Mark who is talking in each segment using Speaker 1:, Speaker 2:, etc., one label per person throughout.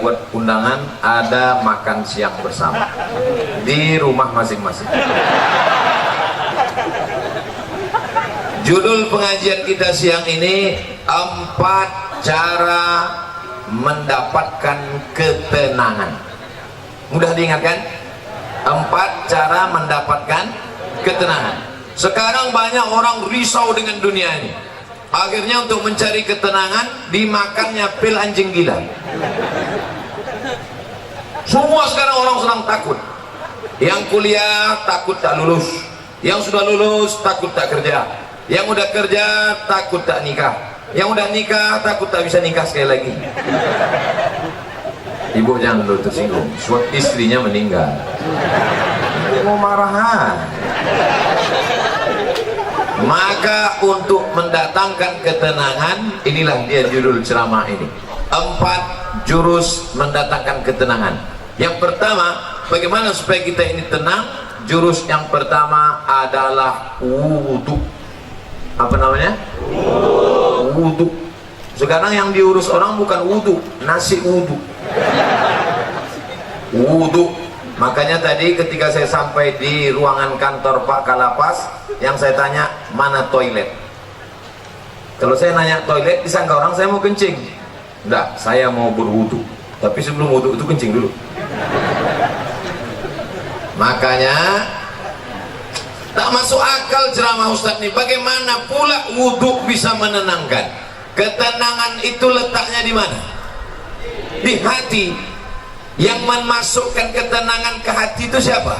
Speaker 1: buat undangan, ada makan siang bersama di rumah masing-masing. Judul pengajian kita siang ini 4 cara mendapatkan ketenangan. Mudah diingatkan? 4 cara mendapatkan ketenangan. Sekarang banyak orang risau dengan dunia ini. Akhirnya untuk mencari ketenangan dimakannya pil anjing gila. Semua sekarang orang sedang takut. Yang kuliah takut tak lulus, yang sudah lulus takut tak kerja, yang udah kerja takut tak nikah, yang udah nikah takut tak bisa nikah sekali lagi. Ibu jangan dulu tersinggung, suatu istrinya meninggal, mau marahan. Maka untuk mendatangkan ketenangan, inilah dia judul ceramah ini, 4 jurus mendatangkan ketenangan. Yang pertama, bagaimana supaya kita ini tenang? Jurus yang pertama adalah wudhu. Apa namanya? Wudhu. Sekarang yang diurus orang bukan wudhu, nasi wudhu. Wudhu. Makanya tadi ketika saya sampai di ruangan kantor Pak Kalapas, yang saya tanya, mana toilet? Kalau saya nanya toilet, disangka orang saya mau kencing. Enggak, saya mau berwudu. Tapi sebelum wudu itu kencing dulu. Makanya tak masuk akal ceramah Ustadz ini. Bagaimana pula wudu bisa menenangkan? Ketenangan itu letaknya di mana? Di hati. Yang memasukkan ketenangan ke hati itu siapa?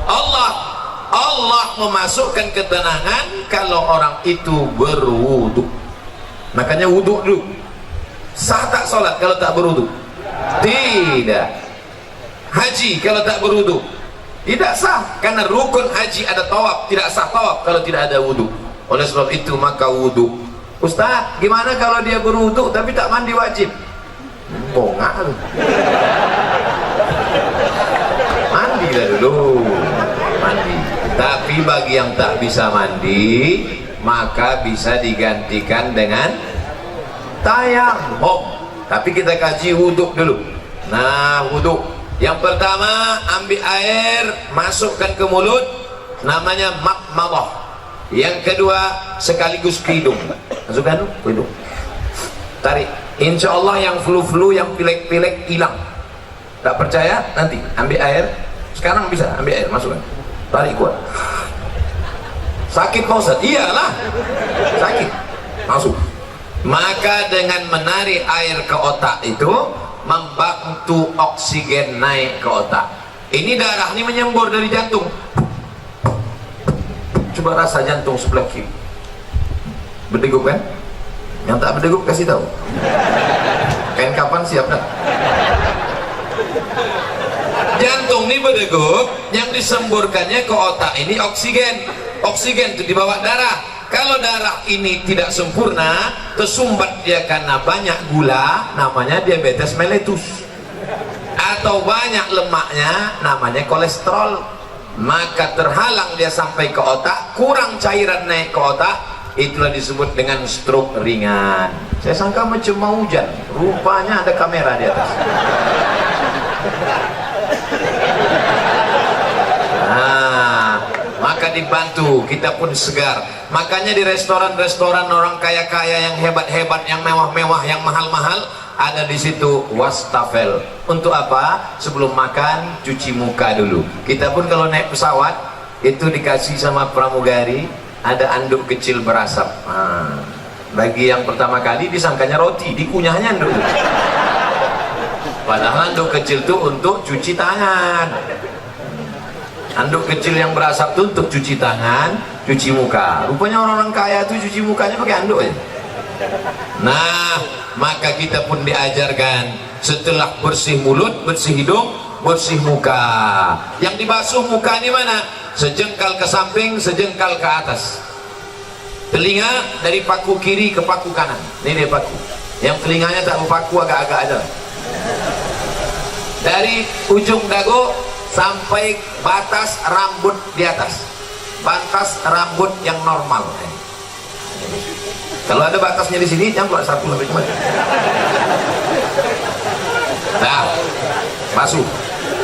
Speaker 1: Allah. Allah memasukkan ketenangan kalau orang itu berwudu. Makanya wudu dulu. Sah tak sholat kalau tak berwudu? Tidak. Haji kalau tak berwudu? Tidak sah, karena rukun haji ada tawaf, tidak sah tawaf kalau tidak ada wudu. Oleh sebab itu maka wudu. Ustaz, gimana kalau dia berwudu tapi tak mandi wajib? Bongak lu. Mandi lah dulu, mandi. Tapi bagi yang tak bisa mandi, maka bisa digantikan dengan tayammum. Tapi kita kaji wudhu dulu. Nah, wudhu yang pertama, ambil air, masukkan ke mulut, namanya madmadah. Yang kedua, sekaligus ke hidung. Masukkan ke hidung, tarik. Insya Allah yang flu-flu, yang pilek-pilek hilang. Tak percaya? Nanti ambil air. Sekarang bisa ambil air, masukkan, tarik kuat. Sakit Pak Ustaz? Iyalah, sakit. Masuk. Maka dengan menarik air ke otak itu membantu oksigen naik ke otak. Ini darah ini menyembur dari jantung. Coba rasa jantung sebelah kiri. Berdegup kan? Yang tak berdegup kasih tahu. Kain kapan siap dah? Jantung ini berdegup, yang disemburkannya ke otak ini oksigen. Oksigen itu dibawa darah. Kalau darah ini tidak sempurna, tersumbat dia karena banyak gula, namanya diabetes mellitus. Atau banyak lemaknya, namanya kolesterol. Maka terhalang dia sampai ke otak, kurang cairan naik ke otak, itulah disebut dengan stroke ringan. Saya sangka macam mau hujan, rupanya ada kamera di atas. Maka dibantu, kita pun segar. Makanya di restoran-restoran orang kaya-kaya yang hebat-hebat, yang mewah-mewah, yang mahal-mahal, ada di situ wastafel. Untuk apa? Sebelum makan cuci muka dulu. Kita pun kalau naik pesawat itu dikasih sama pramugari ada anduk kecil berasap. Bagi yang pertama kali disangkanya roti, dikunyahnya anduk. Padahal anduk kecil itu untuk cuci tangan. Anduk kecil yang berasap itu untuk cuci tangan, cuci muka. Rupanya orang-orang kaya itu cuci mukanya pakai anduk aja. Nah, maka kita pun diajarkan setelah bersih mulut, bersih hidung, bersih muka. Yang dibasuh muka ini mana? Sejengkal ke samping, sejengkal ke atas. Telinga dari paku kiri ke paku kanan. Ini dia paku. Yang telinganya tak berpaku, agak-agak aja. Dari ujung dagu sampai batas rambut di atas, batas rambut yang normal. Kalau ada batasnya di sini, jangan keluar satu lebih kemana. Nah, basuh.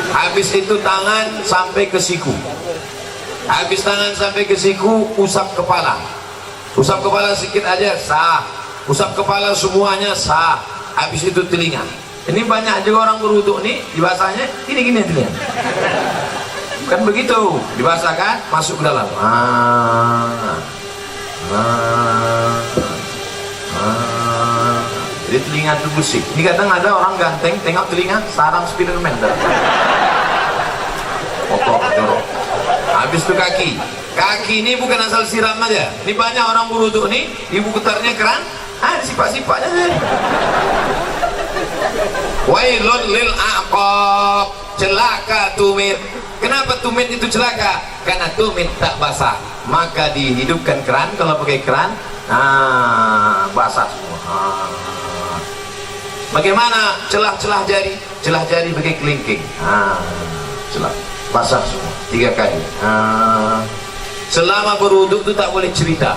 Speaker 1: Habis itu tangan sampai ke siku. Habis tangan sampai ke siku, usap kepala. Usap kepala sedikit aja sah. Usap kepala semuanya sah. Habis itu telinga. Ini banyak juga orang berwudu nih, dibasahnya gini-gini telinga. Kan begitu, dibasahkan, masuk ke dalam. Jadi telinga itu bersih. Ini kadang ada orang ganteng, tengok telinga, sarang Spiderman. Kotor, jorok. Habis itu kaki. Kaki ini bukan asal siram aja. Ini banyak orang berwudu nih, ibu putarnya keran, sifat-sifatnya. Wailun lil aqab, celaka tumit. Kenapa tumit itu celaka? Karena tumit tak basah. Maka dihidupkan keran. Kalau pakai keran, basah semua. Bagaimana celah-celah jari? Celah jari pakai kelingking. Celah basah semua 3 kali. Selama berwudu itu tak boleh cerita.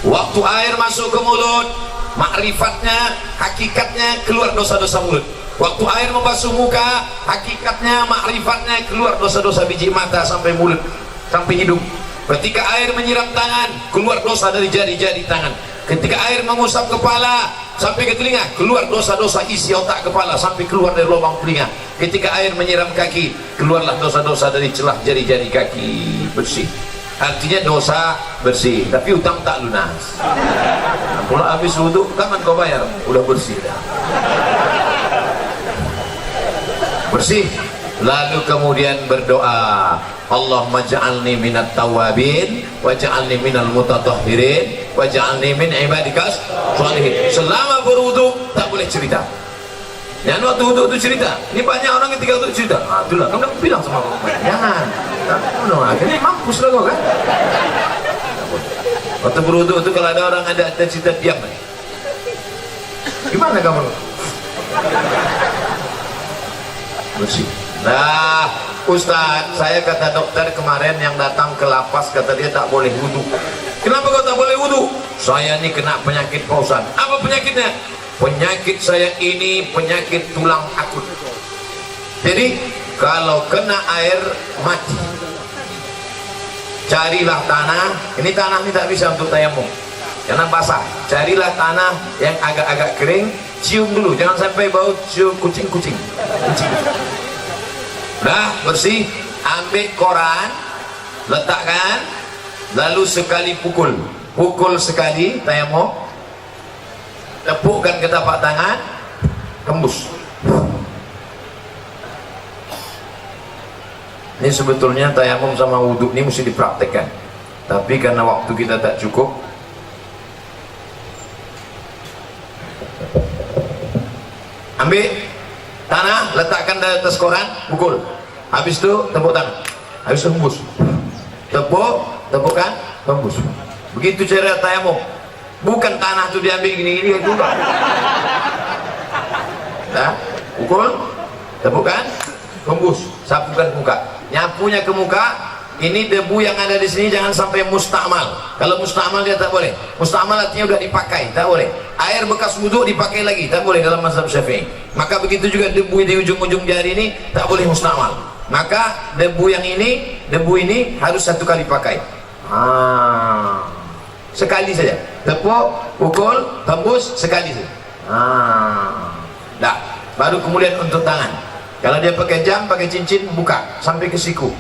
Speaker 1: Waktu air masuk ke mulut, makrifatnya, hakikatnya keluar dosa-dosa mulut. Waktu air membasuh muka, hakikatnya, makrifatnya keluar dosa-dosa biji mata sampai mulut, sampai hidung. Ketika air menyiram tangan, keluar dosa dari jari-jari tangan. Ketika air mengusap kepala sampai ke telinga, keluar dosa-dosa isi otak kepala sampai keluar dari lubang telinga. Ketika air menyiram kaki, keluarlah dosa-dosa dari celah jari-jari kaki, bersih. Artinya dosa bersih, tapi utang tak lunas. Pula habis wudu, kapan kau bayar? Udah bersih dah. Bersih. Lalu kemudian berdoa, Allahumma ja'alni minat tawabin waj'alni minal mutatahhirin waj'alni min ibadikas sholihin. Selama berwudu tak boleh cerita. Jangan waktu wudu itu cerita. Ini banyak orang ketika wudu cerita. Itulah kamu udah bilang sama aku. Jangan. Akhirnya mampus lah kau kan. Waktu berwudu itu kalau ada orang ada cerita, diam. Gimana kamu? Bersih. Nah, Ustaz, saya kata dokter kemarin yang datang ke lapas, kata dia tak boleh wudu. Kenapa kau tak boleh wudu? Saya ini kena penyakit Pak Ustaz. Apa penyakitnya? Penyakit saya ini penyakit tulang akut. Jadi kalau kena air mati, carilah tanah. Ini tanah ini tak bisa untuk tayamum karena basah. Carilah tanah yang agak-agak kering, cium dulu, jangan sampai bau cium kucing-kucing. Dah bersih, ambil koran, letakkan, lalu sekali pukul sekali tayamum, tepukkan ke tapak tangan, tembus. Ini sebetulnya tayamum sama wudhu ini mesti dipraktekkan, tapi karena waktu kita tak cukup, ambil tanah, letakkan di atas koran, pukul. Habis itu tepuk tangan, habis itu hembus, tepukkan, hembus. Begitu cara tayamum. Bukan tanah itu diambil gini-gini juga. Nah, pukul, tepukkan, hembus, sapukan muka. Nyapunya ke muka. Ini debu yang ada di sini jangan sampai mustakmal. Kalau mustakmal dia tak boleh. Mustakmal artinya udah dipakai, tak boleh. Air bekas wudhu dipakai lagi, tak boleh dalam mazhab Syafi'i. Maka begitu juga debu di ujung-ujung jari ini tak boleh mustakmal. Maka debu ini harus 1 kali pakai. Sekali saja. Tepuk, pukul, tembus sekali saja. Dah. Baru kemudian untuk tangan. Kalau dia pakai jam, pakai cincin, buka sampai ke siku.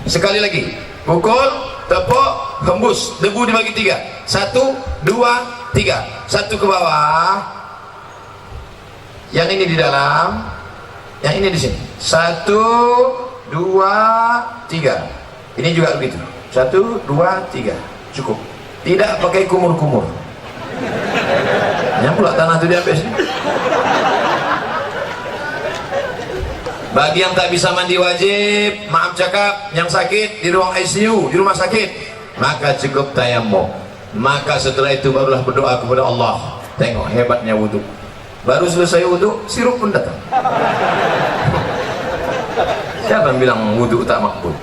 Speaker 1: Sekali lagi, pukul, tepuk, hembus, debu dibagi 3. 1, 2, 3. 1 ke bawah, yang ini di dalam, yang ini di sini. 1, 2, 3. Ini juga begitu. 1, 2, 3. Cukup. Tidak pakai kumur-kumur. Yang pula tanah itu diambil sini. Bagi yang tak bisa mandi wajib, maaf cakap, yang sakit di ruang ICU, di rumah sakit, maka cukup tayamum. Maka setelah itu barulah berdoa kepada Allah. Tengok hebatnya wudhu. Baru selesai wudhu, sirup pun datang. Siapa yang bilang wudhu tak makbul?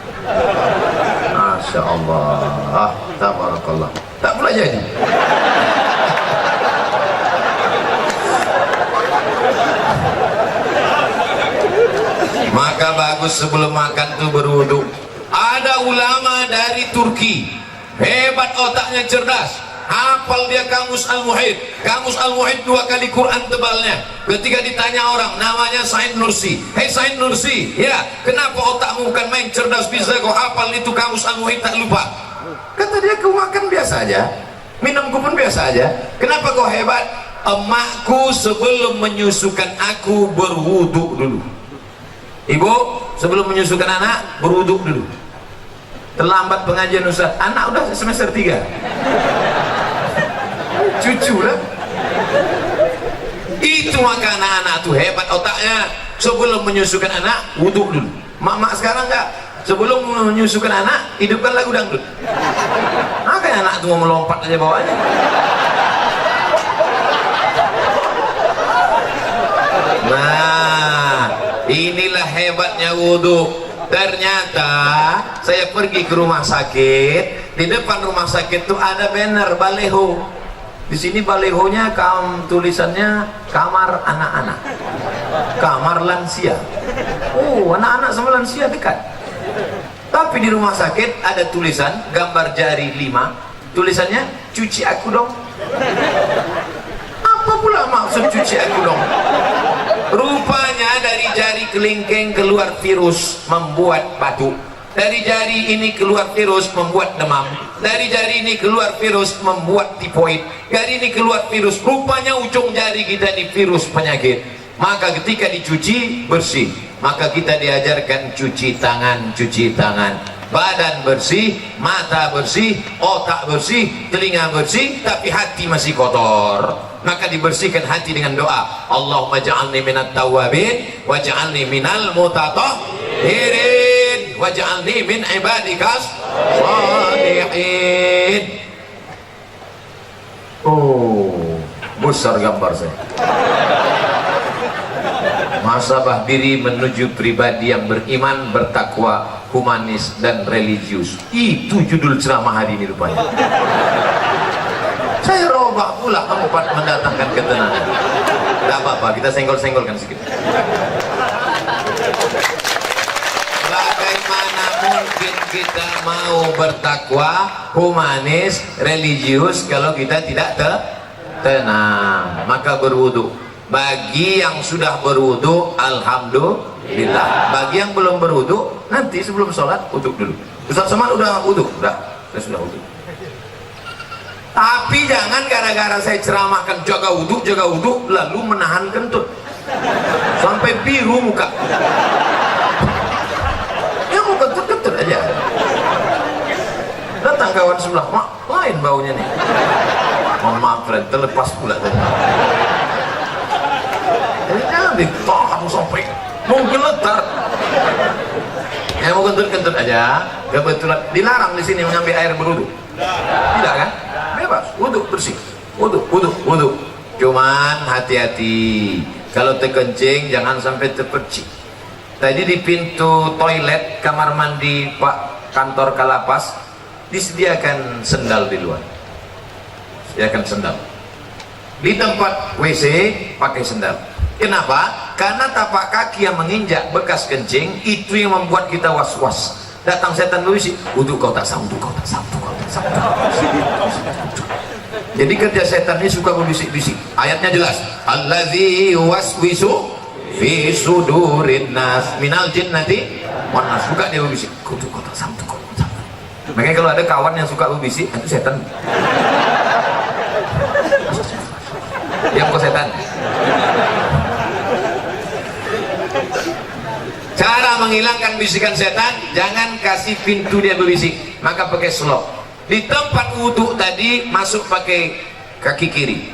Speaker 1: Masya Allah, tabarakallah. Tak pula jadi. Maka bagus sebelum makan tuh berwudu. Ada ulama dari Turki, hebat otaknya, cerdas, hafal dia kamus Al-Muhit. Kamus Al-Muhit 2 kali Quran tebalnya. Ketika ditanya orang, namanya Said Nursi, hei Said Nursi, ya kenapa otakmu bukan main, cerdas, bisa kau hafal itu kamus Al-Muhit tak lupa? Kata dia, kau makan biasa aja, minumku pun biasa aja, kenapa kau hebat? Emakku sebelum menyusukan aku berwudu dulu. Ibu sebelum menyusukan anak berwudu dulu. Terlambat pengajian Ustaz, anak udah semester 3. Cucu lah. Itu maka anak-anak tuh hebat otaknya. Sebelum menyusukan anak wudu dulu. Mak-mak sekarang enggak, sebelum menyusukan anak hidupkan lagu dangdut. Makanya anak tuh mau melompat aja bawahnya. Nah, inilah hebatnya wudu. Ternyata saya pergi ke rumah sakit, di depan rumah sakit tuh ada banner baleho. Di sini balehonya tulisannya kamar anak-anak, kamar lansia. Oh, anak-anak sama lansia dekat. Tapi di rumah sakit ada tulisan gambar jari 5, tulisannya cuci aku dong. Apa pula maksud cuci aku dong? Rupanya dari jari kelingking keluar virus membuat batuk. Dari jari ini keluar virus membuat demam. Dari jari ini keluar virus membuat tifoid. Dari ini keluar virus. Rupanya ujung jari kita ini virus penyakit. Maka ketika dicuci bersih. Maka kita diajarkan cuci tangan, cuci tangan. Badan bersih, mata bersih, otak bersih, telinga bersih, tapi hati masih kotor. Maka dibersihkan hati dengan doa. Allahumma ja'alni minat tawabin waj'alni minal mutatahhirin waj'alni min ibadikas shalihin. Oh, besar gambar saya. Muhasabah diri menuju pribadi yang beriman, bertakwa, humanis dan religius. Itu judul ceramah hari ini rupanya. Saya robah pula tempat mendatangkan ketenangan. Tidak apa-apa, kita senggol-senggolkan sedikit. Bagaimana mungkin kita mau bertakwa, humanis, religius kalau kita tidak tenang? Maka berwudu. Bagi yang sudah berwudu, alhamdulillah. Bagi yang belum berwudu, nanti sebelum sholat wudu dulu. Ustaz Somad udah wudu? Udah, saya sudah wudu. Tapi jangan gara-gara saya ceramahkan jaga wudu, lalu menahan kentut sampai biru muka. Ya mau kentut-kentut aja. Datang kawan sebelah, mak, lain baunya nih. Mohon maaf, friend, terlepas pula tadi. Jangan ditahan sampai mungkin letar. Ya mau kentut-kentut aja. Kebetulan dilarang di sini mengambil air berwudu. Tidak kan? Bebas, wudu bersih. Wudu. Cuman hati-hati. Kalau terkencing jangan sampai terpercik. Tadi di pintu toilet kamar mandi Pak kantor Kalapas disediakan sendal di luar. Sediakan sendal. Di tempat WC pakai sendal. Kenapa? Karena tapak kaki yang menginjak bekas kencing itu yang membuat kita was-was. Datang setan berbisik, wudu kau tak sah, wudu kau tak sah, wudu kau tak sah. Jadi kerja setan ini suka berbisik-bisik. Ayatnya jelas, allazi waswisu fi sudurin nas minal jinnati wan nas. Suka dia berbisik, wudu kau tak sah, wudu kau tak sah. Makanya kalau ada kawan yang suka berbisik, itu setan. Yang kau setan. Cara menghilangkan bisikan setan, jangan kasih pintu dia berbisik, maka pakai slop. Di tempat wudhu tadi masuk pakai kaki kiri.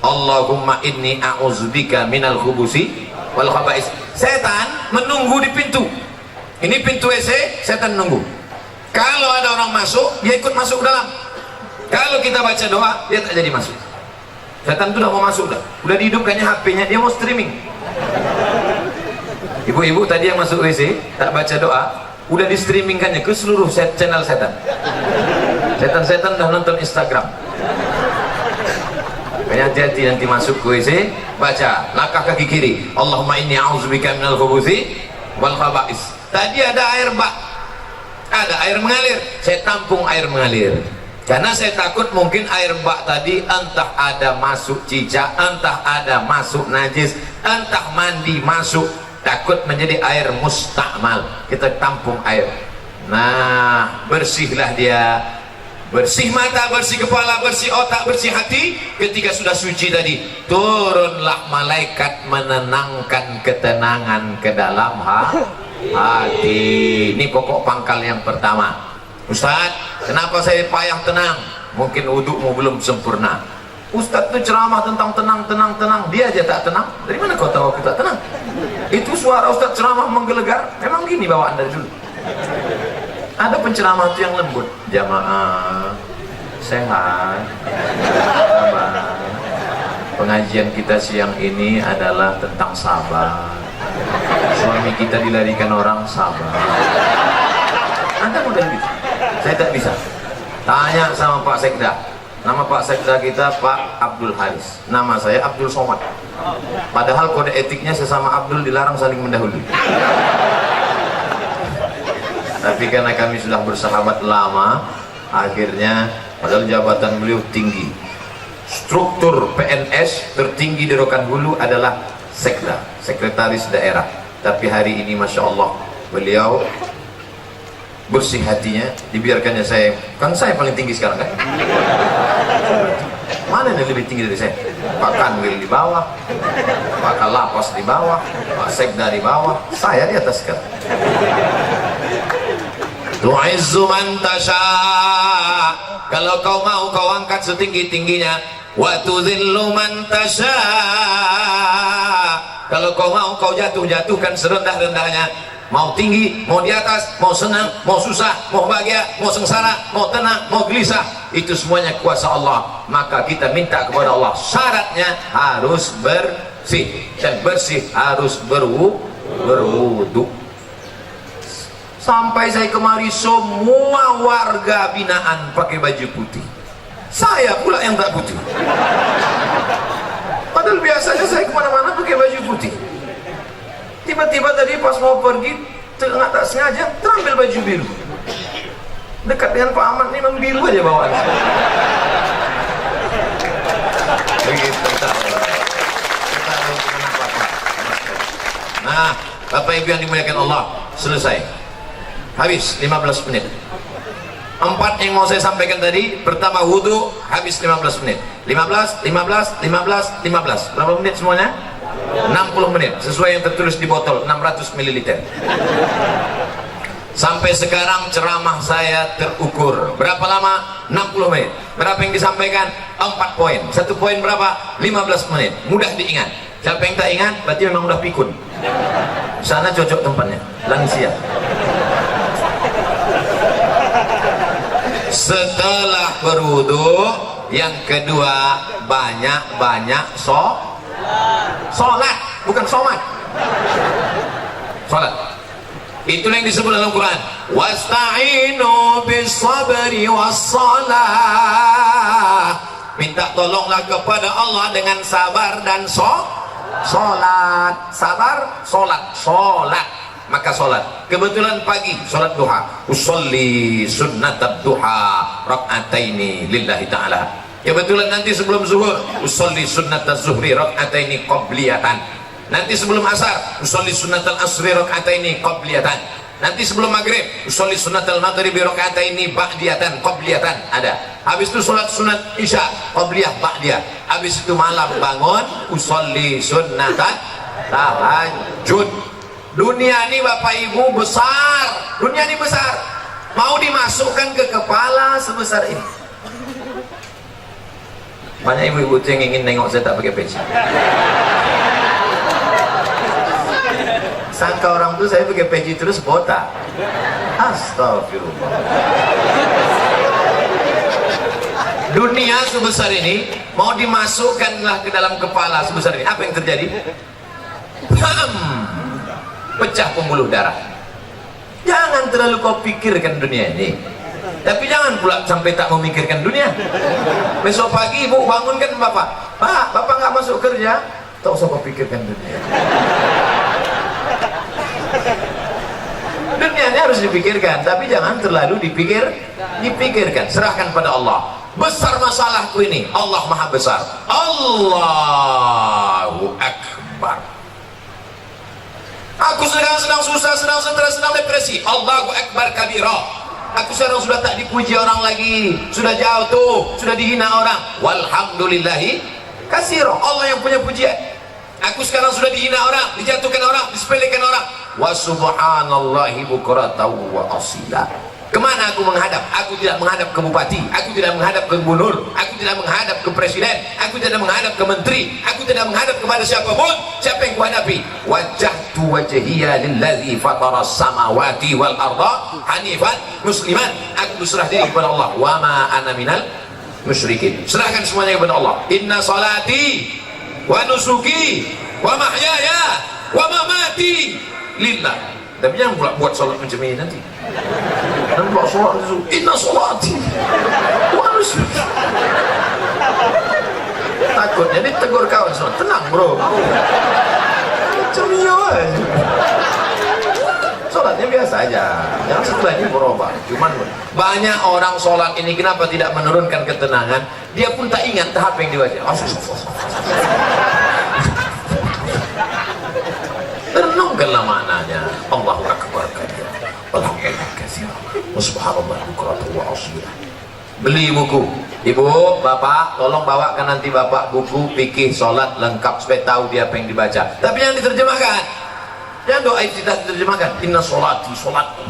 Speaker 1: Allahumma inni a'udzubika minal khubusi wal khaba'is. Setan menunggu di pintu. Ini pintu WC, setan nunggu. Kalau ada orang masuk, dia ikut masuk ke dalam. Kalau kita baca doa, dia tak jadi masuk. Setan itu udah mau masuk dah. Udah dihidupkannya HP-nya, dia mau streaming. Ibu-ibu tadi yang masuk WC tak baca doa, udah di streamingkannya ke seluruh channel setan. Setan-setan udah nonton Instagram. Kayaknya hati-hati nanti masuk ke WC, baca langkah kaki kiri. Allahumma inni a'udzubika minal khubuthi wal khaba'is. Tadi ada air bak, ada air mengalir, saya tampung air mengalir karena saya takut mungkin air bak tadi entah ada masuk cicak, entah ada masuk najis, entah mandi masuk, takut menjadi air mustakmal. Kita tampung air, nah bersihlah dia, bersih mata, bersih kepala, bersih otak, bersih hati. Ketika sudah suci tadi, turunlah malaikat menenangkan ketenangan ke dalam hati. Ini pokok pangkal yang pertama. Ustaz, kenapa saya payah tenang? Mungkin wudukmu belum sempurna. Ustaz itu ceramah tentang tenang, dia aja tak tenang. Dari mana kau tahu kita tenang? Itu suara Ustaz ceramah menggelegar. Memang gini bawaan dari dulu. Ada penceramah itu yang lembut, jamaah sehat, sabar. Pengajian kita siang ini adalah tentang sabar. Suami kita dilarikan orang, sabar. Anda model gitu? Saya tak bisa. Tanya sama Pak Sekda. Nama Pak Sekda kita Pak Abdul Haris. Nama saya Abdul Somad. Padahal kode etiknya sesama Abdul dilarang saling mendahului. Tapi karena kami sudah bersahabat lama, akhirnya padahal jabatan beliau tinggi. Struktur PNS tertinggi di Rokan Hulu adalah Sekda, sekretaris daerah. Tapi hari ini Masya Allah beliau bersih hatinya, dibiarkannya saya, kan saya paling tinggi sekarang kan? Mana yang lebih tinggi dari saya? Pak Kanwil di bawah, Pak Kalapas di bawah, Pak Sekda di bawah, saya di atas sekarang. Tu'izzu man tasha, kalau kau mau kau angkat setinggi-tingginya. Wa tudhillu man tasha, kalau kau mau kau jatuhkan serendah-rendahnya. Mau tinggi, mau di atas, mau senang, mau susah, mau bahagia, mau sengsara, mau tenang, mau gelisah, itu semuanya kuasa Allah. Maka kita minta kepada Allah, syaratnya harus bersih, dan bersih harus berwudu. Sampai saya kemari semua warga binaan pakai baju putih, saya pula yang tak putih. Padahal biasanya saya kemana-mana pakai baju putih. Tiba-tiba tadi pas mau pergi, tak sengaja terambil baju biru. Dekat dengan Pak Ahmad ini memang biru aja bawaan. Begitu. Nah, Bapak Ibu yang dimuliakan Allah, selesai. Habis 15 menit. 4 yang mau saya sampaikan tadi. Pertama wudhu, habis 15 menit. 15. Berapa menit semuanya? 60 menit, sesuai yang tertulis di botol, 600 ml. Sampai sekarang ceramah saya terukur. Berapa lama? 60 menit. Berapa yang disampaikan? 4 poin. 1 poin berapa? 15 menit. Mudah diingat. Siapa yang tak ingat, berarti memang udah pikun. Sana cocok tempatnya, lansia. Setelah berwudu, yang kedua banyak-banyak sholat, bukan somat. Sholat. Itulah yang disebut dalam Quran. Wasta'inu bis-sabri was-salah. Minta tolonglah kepada Allah dengan sabar dan sholat. Sabar, sholat. Maka sholat. Kebetulan pagi sholat duha. Usolli sunnatat duha rak'ataini lillahi ta'ala. Kebetulan nanti sebelum zuhur usolli sunnatal zuhri rak'ataini qabliyatan. Nanti sebelum asar usolli sunnatal asri rak'ataini qabliyatan. Nanti sebelum maghrib usolli sunnatal maghribi rak'ataini ba'diyatan qabliyatan. Ada. Habis itu sholat sunat isya qabliyah ba'diyah. Habis itu malam bangun usolli sunnatat tahajud. Dunia ini Bapak Ibu besar. Dunia ini besar. Mau dimasukkan ke kepala sebesar ini. Banyak ibu-ibu yang ingin nengok saya tak pakai peci. Sangka orang tuh saya pakai peci terus botak. Astagfirullah. Dunia sebesar ini mau dimasukkanlah ke dalam kepala sebesar ini. Apa yang terjadi? Pecah pembuluh darah. Jangan terlalu kau pikirkan dunia ini, tapi jangan pula sampai tak memikirkan dunia. Besok pagi ibu bangunkan bapak, Pak, bapak nggak masuk kerja, tak usah kau pikirkan dunia. harus dipikirkan, tapi jangan terlalu dipikirkan. Serahkan pada Allah. Besar masalahku ini, Allah maha besar. Allahu Akbar. Aku sedang susah, sedang stres, sedang depresi. Allahu Akbar kabira. Aku sekarang sudah tak dipuji orang lagi, sudah jauh tuh, sudah dihina orang. Walhamdulillahi katsira. Allah yang punya pujian. Aku sekarang sudah dihina orang, dijatuhkan orang, disepelekan orang. Wa subhanallahi bukratan wa asila. Kemana aku menghadap? Aku tidak menghadap ke bupati, aku tidak menghadap ke gubernur, aku tidak menghadap ke presiden, aku tidak menghadap ke menteri, aku tidak menghadap kepada siapapun. Siapa yang kuhadapi? Wajjahtu wajhiya lillazi fatara samawati wal arda hanifan musliman. Aku berserah diri kepada Allah. Wa ma ana minal musyrikin. Serahkan semuanya kepada Allah. Inna salati wa nusuki wa mahyaya wa mamati lillah. Tapi jangan pula buat sholat macam ini nanti. Dan buat sholat itu inna sholati wa nusuki. Takutnya ditegur kawan sholat. Tenang bro, macam ini aja. Sholatnya biasa aja, jangan setelahnya berubah. Cuman banyak orang sholat ini kenapa tidak menurunkan ketenangan? Dia pun tak ingat tahap yang dibaca. Renungkanlah maknanya. Allahu Akbar kabira. Alhamdulillah katsira. Subhanallah bukratan wa asila. Beli buku. Ibu, bapak, tolong bawakan nanti bapak buku fikih sholat lengkap supaya tahu dia apa yang dibaca. Tapi yang diterjemahkan, yang doa tidak diterjemahkan. Inna sholati sholatku,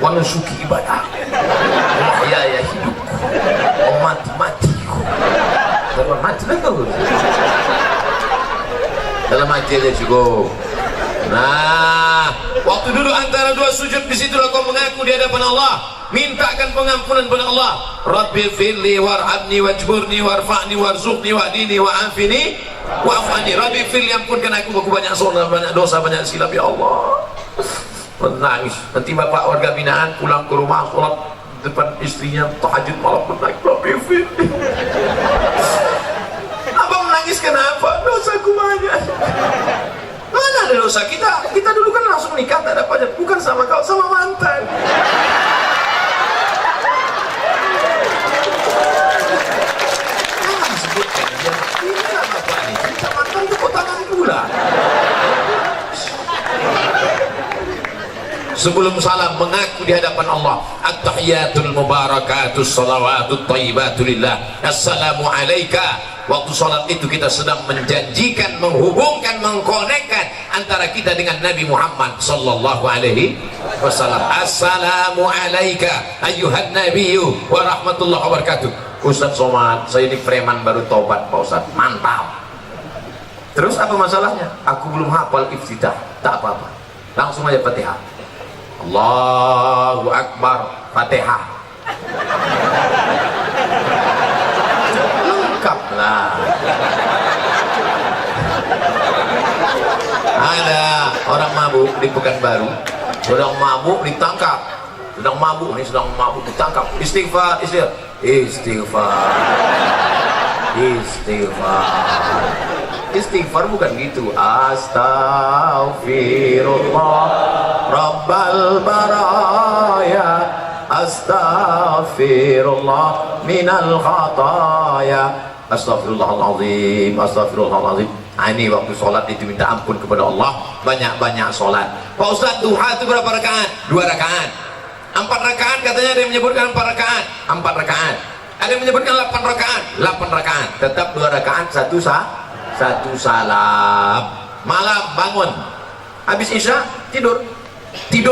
Speaker 1: wa nusuki ibadah, ya hidupku, matiku. Dalam mati lah kau. Dalam mati aja cukup. Nah, waktu duduk antara dua sujud, disitulah kau mengaku di hadapan Allah, mintakan pengampunan kepada Allah. Rabbi firli warhamni wajburni warfa'ni warzuqni wahdini wa'afini wa'afani. Rabbi firli, ampunkan aku banyak salah, banyak dosa, banyak silap ya Allah. Menangis. Nanti bapak warga binaan pulang ke rumah, sholat depan istrinya tahajud malam, menangis. Rabbi firli. Abang menangis kenapa? Dosaku banyak. Mana ada dosa kita? Kita dulu kan langsung nikah, tak ada pajak. Bukan sama kau, sama mantan. Jangan sebutkan dia. Inilah bapak ini. Kita mantan itu tangan pula. Sebelum salam mengaku di hadapan Allah. At-tahiyatul mubarakatus salawatut thayyibatulillah. Assalamu alayka. Waktu sholat itu kita sedang menjanjikan, menghubungkan, mengkonekkan antara kita dengan Nabi Muhammad sallallahu alaihi wasallam. Assalamu alayka ayyuhan nabiyyu wa rahmatullahi wa barakatuh. Ustaz Somad, saya ini preman baru taubat Pak Ustaz. Mantap. Terus apa masalahnya? Aku belum hafal iftitah. Tak apa-apa, langsung aja Fatihah. Allahu Akbar, Fatihah. Lengkaplah. Ada orang mabuk di Pekanbaru, sedang mabuk ditangkap, sedang mabuk ditangkap. Istighfar, istighfar bukan gitu. Astaghfirullah Rabbal baraya, astaghfirullah minal khataya, astaghfirullahaladzim, astaghfirullahaladzim. Ini waktu sholat itu minta ampun kepada Allah, banyak-banyak sholat. Pak Ustaz, duha itu berapa rakaat? 2 rakaat. 4 rakaat katanya, ada yang menyebutkan 4 rakaat. 4 rakaat. Ada yang menyebutkan 8 rakaat. 8 rakaat. Tetap 2 rakaat, satu salam. Malam bangun, habis isya tidur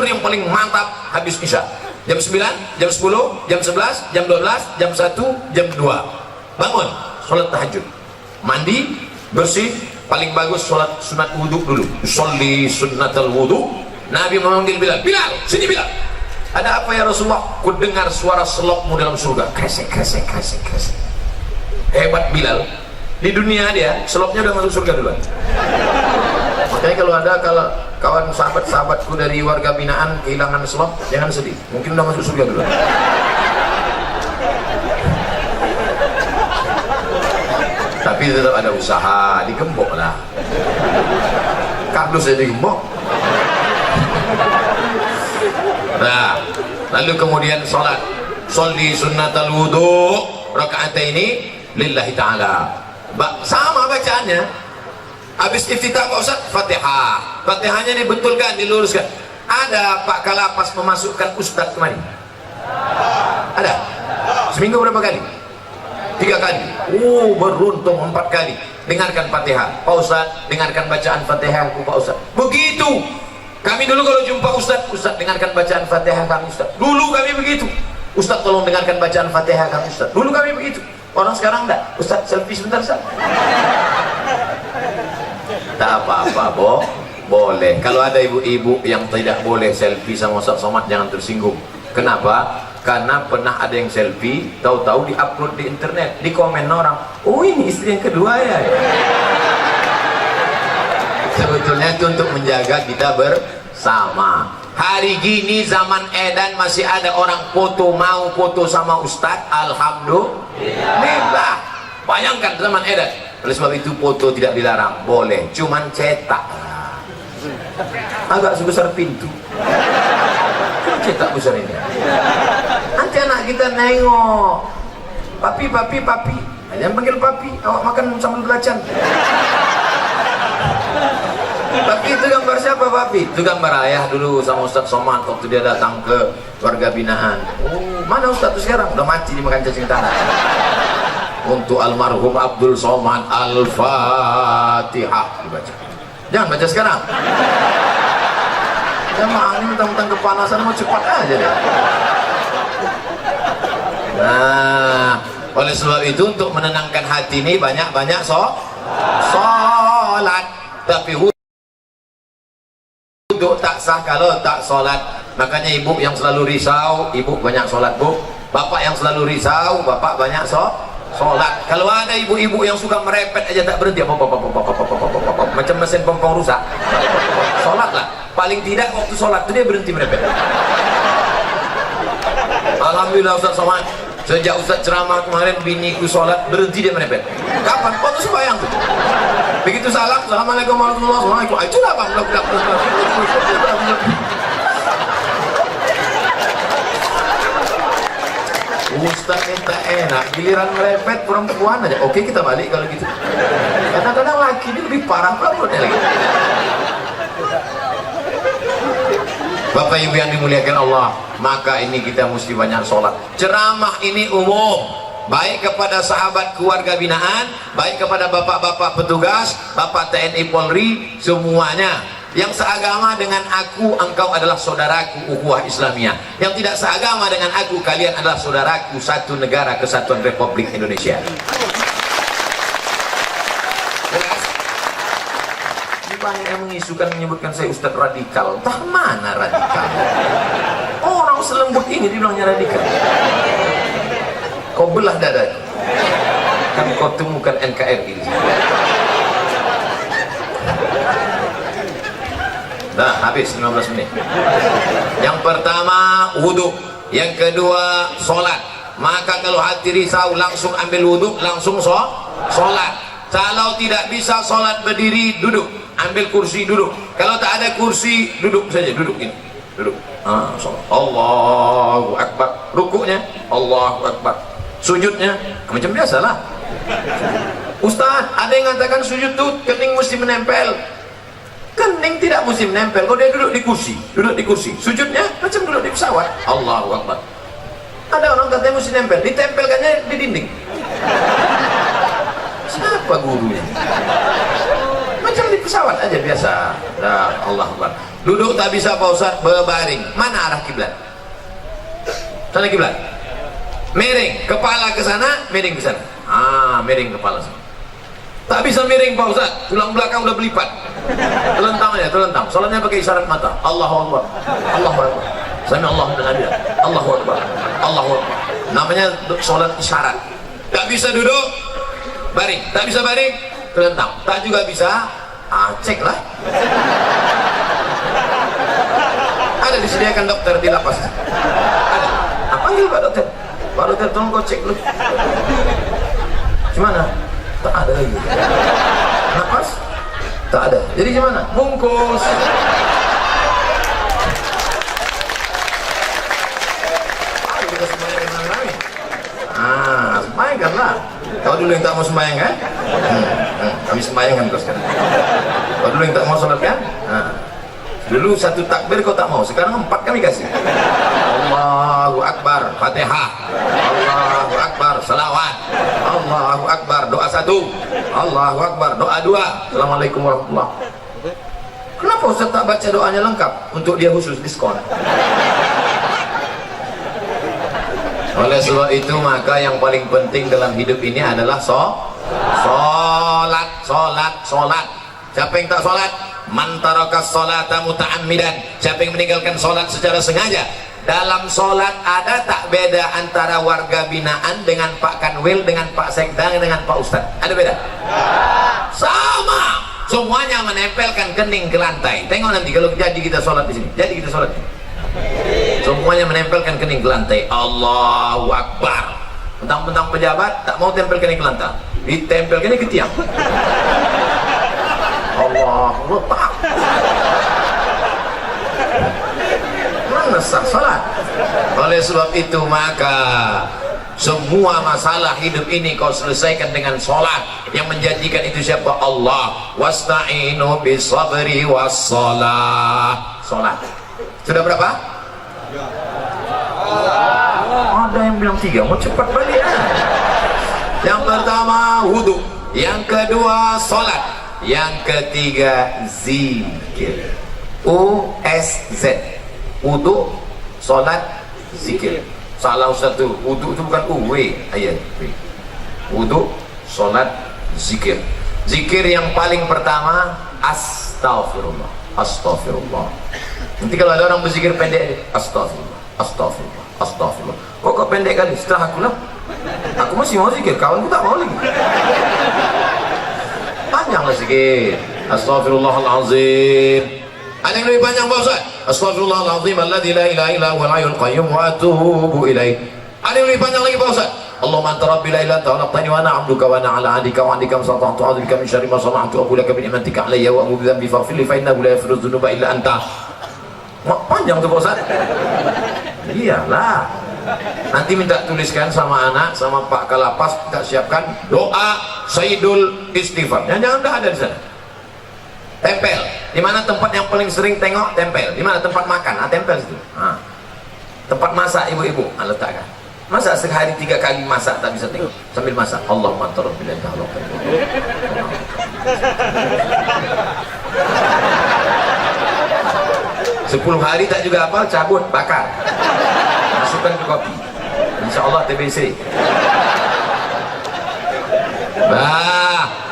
Speaker 1: yang paling mantap habis isya. Jam 9, jam 10, jam 11, jam 12, jam 1, jam 2 bangun, sholat tahajud, mandi, bersih. Paling bagus sholat sunat wudhu dulu. Sholli sunnatal wudhu. Nabi memanggil Bilal, Bilal, sini Bilal. Ada apa ya Rasulullah? Ku dengar suara selokmu dalam surga. Kresek. Hebat Bilal. Di dunia dia selopnya udah masuk surga duluan. Makanya kalau ada kawan sahabatku dari warga binaan kehilangan selop, jangan sedih, mungkin udah masuk surga duluan. Tapi tetap ada usaha, digembok lah. Kardus saya digembok. Nah, lalu kemudian sholat, sholli sunnatal wudu rakaataini lillahi ta'ala. Sama bacaannya. Habis iftitah Pak Ustaz, Fatihah. Fatihahnya dibetulkan, diluruskan. Ada Pak Kalapas memasukkan Ustaz kemari? Ada? Seminggu berapa kali? 3 kali. Beruntung 4 kali. Dengarkan Fatihah. Pak Ustaz, dengarkan bacaan Fatihah Pak Ustaz. Begitu. Kami dulu kalau jumpa Ustaz, Ustaz dengarkan bacaan Fatihah kami Ustaz. Dulu kami begitu. Ustaz tolong dengarkan bacaan Fatihah kami Ustaz. Dulu kami begitu. Orang sekarang enggak. Ustaz selfie sebentar Ustaz. Tak apa-apa, boleh. Kalau ada ibu-ibu yang tidak boleh selfie sama Ustaz Somad, jangan tersinggung. Kenapa? Karena pernah ada yang selfie, tahu-tahu diupload di internet, di komen orang, oh ini istri yang kedua ya. Sebetulnya itu untuk menjaga kita bersama. Hari gini zaman edan masih ada orang mau foto sama Ustadz. Alhamdulillah. Bayangkan zaman edan. Oleh sebab itu foto tidak dilarang, boleh, cuman cetak agak sebesar pintu. Cetak besar ini. Nanti anak kita nengok, papi. Jangan panggil papi, awak makan sambal belacan. Papi itu gambar siapa papi? Itu gambar ayah dulu sama Ustaz Somad waktu dia datang ke warga binaan. Mana Ustaz itu sekarang? Udah mati dimakan cacing tanah. Untuk almarhum Abdul Somad, Al-Fatihah dibaca. Jangan baca sekarang. Jamaah ini mentang-mentang kepanasan mau cepat aja deh. Nah, oleh sebab itu untuk menenangkan hati ini banyak-banyak sholat. Tapi wudhu tak sah kalau tak sholat. Makanya ibu yang selalu risau, ibu banyak sholat bu. Bapak yang selalu risau, bapak banyak sholat. Kalau ada ibu-ibu yang suka merepet aja tak berhenti, macam mesin pompong rusak. Sholat lah. Paling tidak waktu sholat itu dia berhenti merepet. Alhamdulillah Ustaz Somad, sejak Ustaz ceramah kemarin biniku sholat berhenti dia merepet. Kapan? Waktu sembahyang tuh. Begitu salam, assalamualaikum warahmatullahi wabarakatuh. Itulah bang. Ustaz minta enak, giliran merepet perempuan aja. Oke kita balik kalau gitu. Kadang-kadang laki ini lebih parah perempuannya lagi. Bapak Ibu yang dimuliakan Allah, maka ini kita mesti banyak sholat. Ceramah ini umum, baik kepada sahabat keluarga binaan, baik kepada bapak-bapak petugas, bapak TNI Polri, semuanya. Yang seagama dengan aku, engkau adalah saudaraku, ukhuwah Islamiyah. Yang tidak seagama dengan aku, kalian adalah saudaraku, satu negara kesatuan Republik Indonesia. Banyak yang mengisukan menyebutkan saya Ustadz radikal. Entah mana radikal. Orang selembut ini dibilangnya radikal. Kau belah dada. Kan kau temukan NKRI. Nah, habis 15 menit. Yang pertama wudhu, yang kedua sholat. Maka kalau hati risau langsung ambil wudhu, langsung sholat. Kalau tidak bisa sholat berdiri, duduk. Ambil kursi, duduk. Kalau tak ada kursi, duduk saja, duduk ini, duduk. Allahu Akbar. Rukuknya Allahu Akbar. Sujudnya macam biasalah. Ustaz, ada yang mengatakan sujud tuh kening mesti menempel. Kening tidak mesti menempel. Kalau dia duduk di kursi, sujudnya macam duduk di pesawat. Allahu Akbar. Ada orang katanya mesti nempel, ditempelkannya di dinding. Siapa gurunya? Macam di pesawat aja biasa. Nah, Allah Akbar. Duduk tak bisa Pak Ustaz, berbaring. Mana arah kiblat? Sana kiblat. Miring kepala ke sana, miring ke sana. Miring kepala sana. Tak bisa miring Pak Ustaz, tulang belakang udah belipat. Telentang aja, telentang. Salatnya pakai isyarat mata. Allahu Akbar. Allahu Akbar. Sami Allahu liman hamidah. Allahu Akbar. Allahu Akbar. Namanya salat isyarat. Tak bisa duduk, baring. Tak bisa baring, telentang. Tak juga bisa, cek lah. Ada disediakan dokter di lapas. Ada. Panggil Pak Dokter. Pak Dokter tolong kau cek dulu. Gimana? Tak ada lagi. Napas? Tak ada. Jadi gimana? Bungkus. dulu yang tak mau sembahyang kan? Kami sembahyang kan terus kan? Kau dulu yang tak mau sholat kan? Dulu satu takbir kau tak mau, sekarang 4 kami kasih. Allahu Akbar, Fatihah. Allahu Akbar, salawat. Allahu Akbar, doa 1. Allahu Akbar, doa 2. Assalamualaikum warahmatullahi. Kenapa Ustaz tak baca doanya lengkap? Untuk dia khusus diskon. Oleh sebab itu maka yang paling penting dalam hidup ini adalah sholat. Siapa yang tak sholat? Man tarakas sholata muta'ammidan. Siapa yang meninggalkan sholat secara sengaja? Dalam sholat ada tak beda antara warga binaan dengan Pak Kanwil, dengan Pak Sekda, dengan Pak Ustadz? Ada beda? Sama. Semuanya menempelkan kening ke lantai. Tengok nanti kalau jadi kita sholat di sini. Jadi kita sholat. Semuanya menempelkan kening ke lantai. Allahu Akbar. Mentang-mentang pejabat tak mau tempel kening ke lantai. Ditempel kening ke tiang. Allahu Akbar. Mana sah salat? Oleh sebab itu maka semua masalah hidup ini kau selesaikan dengan sholat. Yang menjanjikan itu siapa? Allah. Wasta'inu bisabri wassalah. Sholat. Sudah berapa? Ada yang bilang 3. Mau cepat balik ya. Yang pertama wudu, yang kedua sholat, yang ketiga zikir. USZ. Wudu, sholat, zikir. Salah satu, wudu itu bukan UW ayat. Wudu, sholat, zikir. Zikir yang paling pertama astaghfirullah. Astaghfirullah. Nanti kalau ada orang berzikir pendek, astaghfirullah, astaghfirullah, astaghfirullah. Kok pendek kali? Setelah aku lah, aku masih mau zikir, kawanku tak mau lagi. Panjanglah zikir. Astaghfirullahalazim. Ada yang lebih panjang Pak Ustaz? Astaghfirullahalazim alladzi la ilaha illa huwal hayyul qayyum wa atubu ilaih. Ada yang lebih panjang lagi Pak Ustaz? Allahumma anta rabbi la ilaha illa anta khalaqtani wa ana 'abduka wa ana 'ala 'ahdika wa 'adika masata'tu a'udzubika min syarri ma sana'tu wa aqulu laka bi ni'matika 'alayya wa a'udzu bi faghfirli fa innahu la yaghfiru dzunuba illa anta. Panjang tuh Pak Ustaz. Iyalah. Nanti minta tuliskan sama anak, sama Pak Kalapas, kita siapkan doa Sayyidul Istighfar. Jangan dah ada di sana. Tempel. Di mana tempat yang paling sering tengok? Tempel. Di mana tempat makan? Tempel situ. Tempat masak ibu-ibu, letakkan. Masa sehari 3 kali masak tak bisa tengok sambil masak. Allahumma anta rabbil ilahi ta'ala. 10 hari tak juga apa, cabut, bakar, masukkan ke kopi, insyaallah TBC.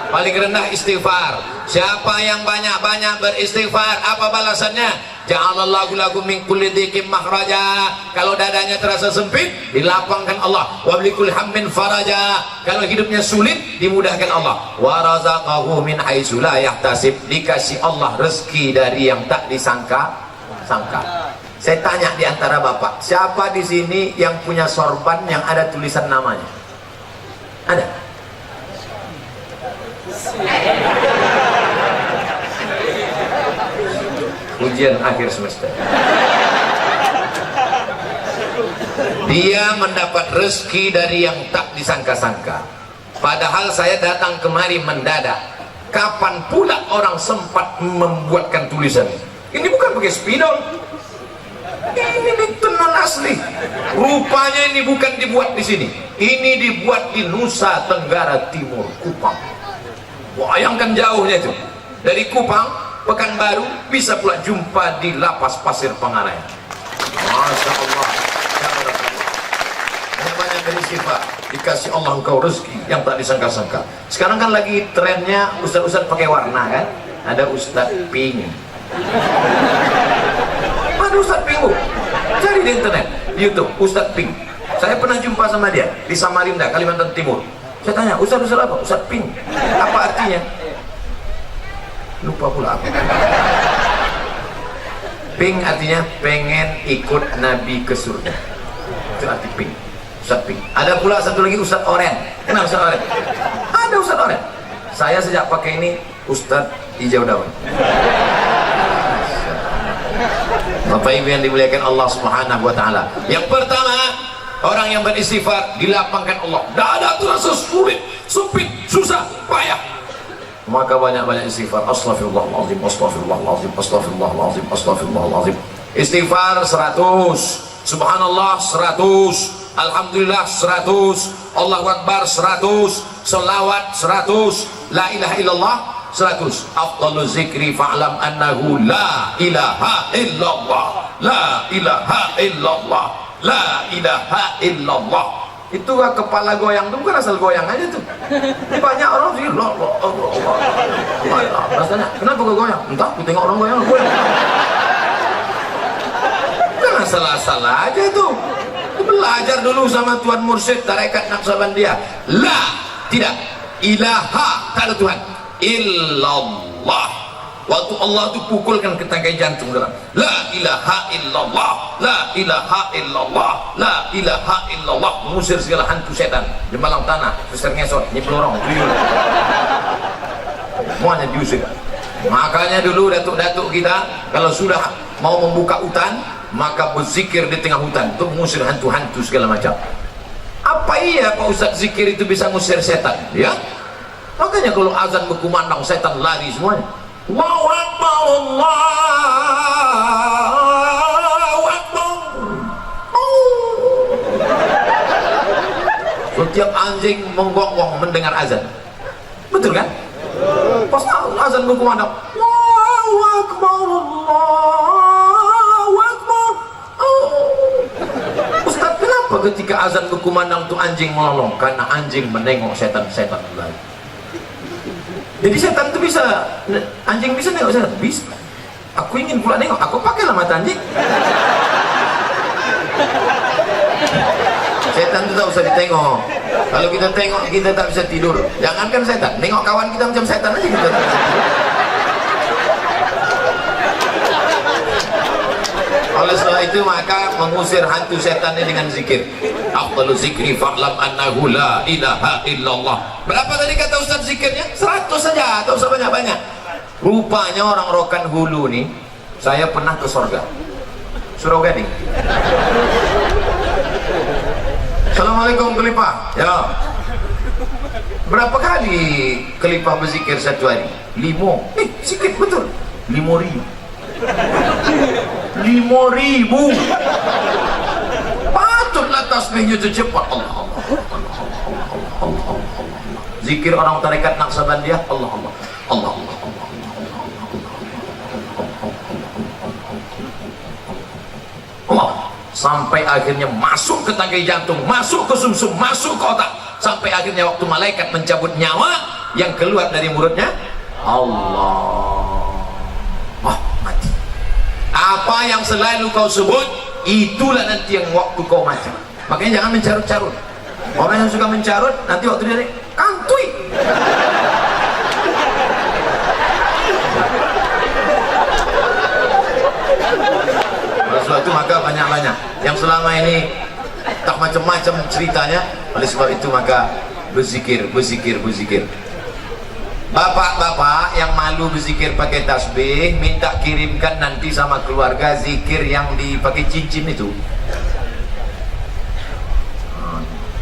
Speaker 1: Paling rendah istighfar. Siapa yang banyak-banyak beristighfar, apa balasannya? Ja'alallahu lakum min kulli dhiqin makhraja. Kalau dadanya terasa sempit, dilapangkan Allah. Wa bikulli hammin faraja. Kalau hidupnya sulit, dimudahkan Allah. Wa razaqahu min haitsu la yahtasib. Dikasih Allah rezeki dari yang tak disangka-sangka. Saya tanya di antara bapak, siapa di sini yang punya sorban yang ada tulisan namanya? Ada? Ujian akhir semester. Dia mendapat rezeki dari yang tak disangka-sangka. Padahal saya datang kemari mendadak. Kapan pula orang sempat membuatkan tulisan ini? Bukan pakai spidol. Ini tenan asli. Rupanya ini bukan dibuat di sini. Ini dibuat di Nusa Tenggara Timur, Kupang. Bayangkan jauhnya itu. Dari Kupang, Pekanbaru, bisa pula jumpa di Lapas Pasir Pangarayan. Masya Allah. Banyak beristighfar, dikasih Allah engkau rezeki yang tak disangka-sangka. Sekarang kan lagi trennya ustaz-ustaz pakai warna kan? Ada Ustaz Pink. Ada Ustaz Pink, Bu. Cari di internet, di YouTube, Ustaz Pink. Saya pernah jumpa sama dia di Samarinda, Kalimantan Timur. Saya tanya, Ustaz apa? Ustaz Pink. Apa artinya? Lupa pula apa. Pink artinya pengen ikut Nabi ke surga. Itu arti Pink. Ustaz Pink. Ada pula satu lagi Ustaz Oren. Kenal Ustaz Oren? Ada Ustaz Oren. Saya sejak pakai ini Ustaz hijau daun. Bapak Ibu yang dimuliakan Allah Subhanahu wa taala. Yang pertama, orang yang beristighfar dilapangkan Allah. Dada terasa sulit, sempit, susah, payah. Maka banyak-banyak istighfar. Astaghfirullahaladzim, astaghfirullahaladzim, astaghfirullahaladzim, astaghfirullahaladzim. Istighfar 100, subhanallah 100, alhamdulillah 100, Allahu Akbar 100, selawat 100, la ilaha illallah 100. Afdalu zikri fa'lam annahu la ilaha illallah, la ilaha illallah, la ilaha illallah. Itu kepala goyang tuh bukan asal goyang aja tuh. Banyak orang sih rasanya kenapa kok goyang? Entah, aku tengok orang goyang. Bukan asal-asal aja tuh. Belajar dulu sama Tuan Mursyid tarekat Naqsabandiyah. La, tidak, ilaha, tak ada Tuhan, illallah. Waktu Allah itu pukulkan ke tangkai jantung dalam la ilaha illallah, la ilaha illallah, la ilaha illallah, mengusir segala hantu setan, jembalang tanah, besar ngesot, nyepelorong, tuyul, semuanya diusir. Makanya dulu datuk-datuk kita kalau sudah mau membuka hutan, maka berzikir di tengah hutan untuk mengusir hantu-hantu segala macam. Apa iya Pak Ustaz zikir itu bisa mengusir setan? Ya, makanya kalau azan berkumandang setan lari semuanya. Allahu Akbar, Allahu Akbar. Setiap anjing menggonggong mendengar azan. Betul kan? Pas azan berkumandang Allahu Akbar, Allahu Akbar. Ustaz, kenapa ketika azan berkumandang itu anjing melolong? Karena anjing menengok setan-setan lain. Jadi setan itu bisa, anjing bisa nengok setan? Bisa. Aku ingin pula nengok, aku pakailah mata anjing. Setan itu tak usah ditengok. Kalau kita tengok, kita tak bisa tidur. Jangankan setan, nengok kawan kita macam setan aja kita tak bisa tidur. Oleh sebab itu maka mengusir hantu setan ini dengan zikir. Afdalu zikri fa'lam annahu la ilaha illallah. Berapa tadi kata Ustaz zikirnya? 100 saja, tak usah banyak-banyak. Rupanya orang Rokan Hulu nih, saya pernah ke sorga, Surau Gading. Assalamualaikum Kelipah. Ya. Berapa kali Kelipah berzikir satu hari? 5. Sikit betul. 5.000. 5.000. Patutlah tasbihnya itu cepat. Allah Allah Allah Allah Allah. Zikir orang tarekat Naqsabandiyah Allah Allah Allah Allah Allah. Allah sampai akhirnya masuk ke tangkai jantung, masuk ke sumsum, masuk ke otak, sampai akhirnya waktu malaikat mencabut nyawa, yang keluar dari mulutnya Allah. Mati. Apa yang selalu kau sebut, itulah nanti yang waktu kau mati. Makanya jangan mencarut-carut. Orang yang suka mencarut, nanti waktu dia kantui. Oleh sebab itu maka banyak-banyak yang selama ini tak macam-macam ceritanya. Oleh sebab itu maka berzikir, berzikir, berzikir. Bapak-bapak yang malu berzikir pakai tasbih, minta kirimkan nanti sama keluarga zikir yang dipakai cincin itu.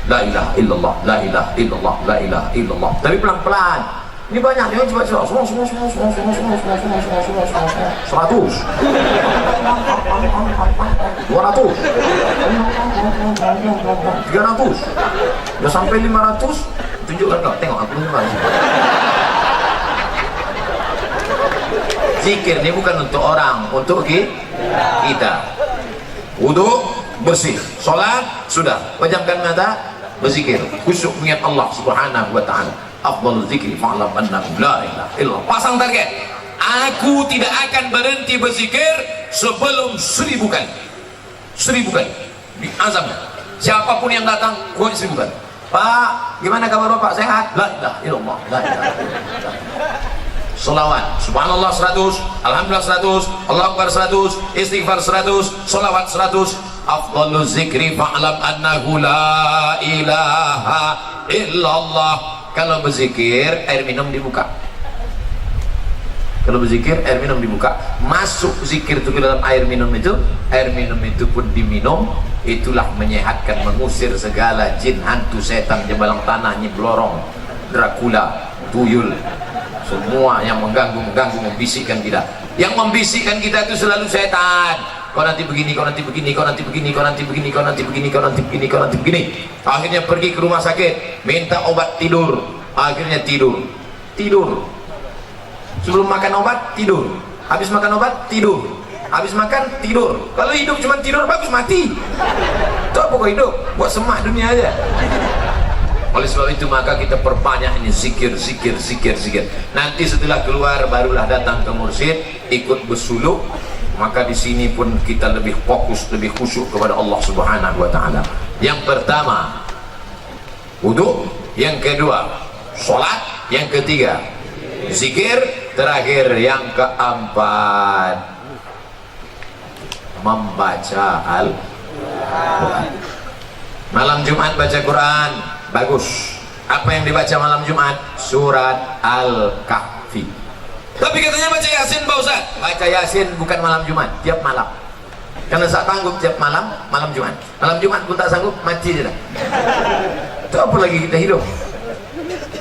Speaker 1: La ilaha illallah, la ilaha illallah, la ilaha illallah. Tapi pelan-pelan. Ini banyak dia coba semua 100. 200. 300. Udah sampai 500, tunjukkan kau, tengok aku ini masih. Zikir ini bukan untuk orang, untuk kita. Wudu bersih, sholat sudah, pejamkan mata, berzikir, khusyuk mengingat Allah Subhanahu wa taala. Afdal zikri fa'lam annahu la ilaha illallah. Pasang target. Aku tidak akan berhenti berzikir sebelum 1000 kali. 1000 kali. Diazam. Siapapun yang datang, gua 1000 kali. Pak, gimana kabar Bapak? Sehat? La ilaha illallah. La ilaha illallah. Salawat, subhanallah 100, alhamdulillah 100, Allahu Akbar 100, istighfar 100, salawat 100. Afdalu zikri fa'lam annahu la ilaha illallah. Kalau berzikir, air minum dibuka. Kalau berzikir, air minum dibuka. Masuk zikir itu ke dalam air minum itu pun diminum. Itulah menyehatkan, mengusir segala jin, hantu, setan, jembalang tanah, nyiblorong, Dracula, tuyul, semua yang mengganggu, membisikkan kita. Yang membisikkan kita itu selalu setan. Kau nanti begini, kau nanti begini, kau nanti begini, kau nanti begini, kau nanti begini, kau nanti begini, kau nanti begini. Akhirnya pergi ke rumah sakit, minta obat tidur. Akhirnya tidur. Sebelum makan obat, tidur. Habis makan obat, tidur. Habis makan, tidur. Kalau hidup cuma tidur, bagus mati. Itu apa kau hidup? Buat semak dunia aja. Oleh sebab itu maka kita perbanyak ini zikir. Nanti setelah keluar barulah datang ke mursyid, ikut bersuluk. Maka di sini pun kita lebih fokus, lebih khusyuk kepada Allah Subhanahu wa taala. Yang pertama wudu, yang kedua salat, yang ketiga zikir, terakhir yang keempat membaca Al-Quran. Malam Jumat baca Quran, bagus. Apa yang dibaca malam Jumat? Surat Al-Kahfi. Tapi katanya baca Yasin Pak Ustaz. Baca Yasin bukan malam Jumat, tiap malam. Karena tak sanggup tiap malam Jumat. Malam Jumat pun tak sanggup, mati je dah. Itu apa lagi kita hidup?